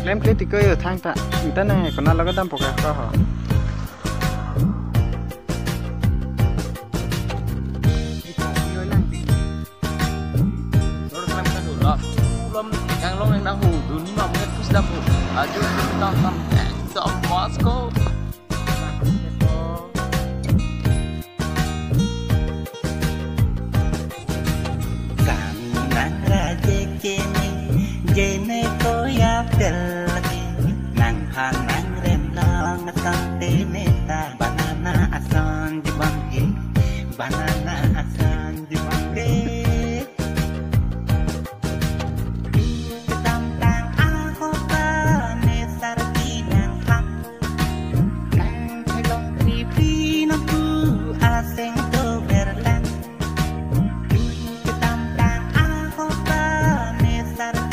Lem kritik yo thang ta internet ko na laga dam poka ka ho Moscow. Jene ko ya pelagi nang hang nang rem lang sang teneta banana asan di bangke banana asan di bangke tam tang ako pa ne sarki nang hang nang thelong pi na ku aseng to berlan tam tang ako pa ne sarki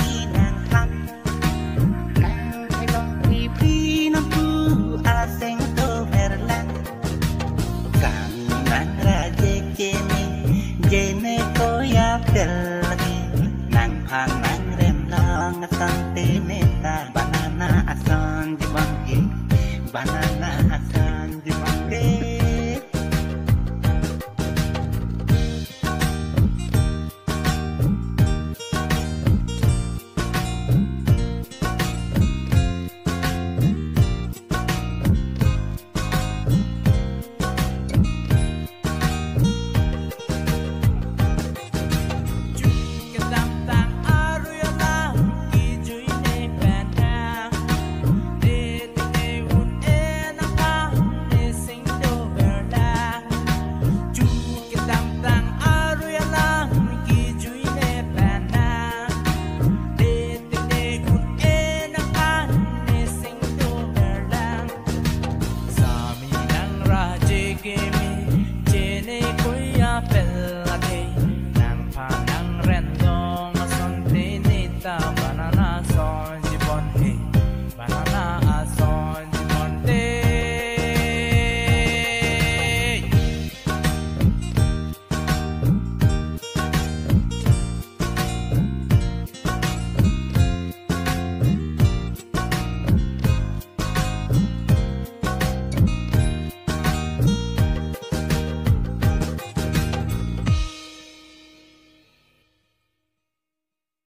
Jene ko ya pelagi nang hang nang rem lang sang teneta banana asan di bangke banana asan di bangke Jene ko ya pel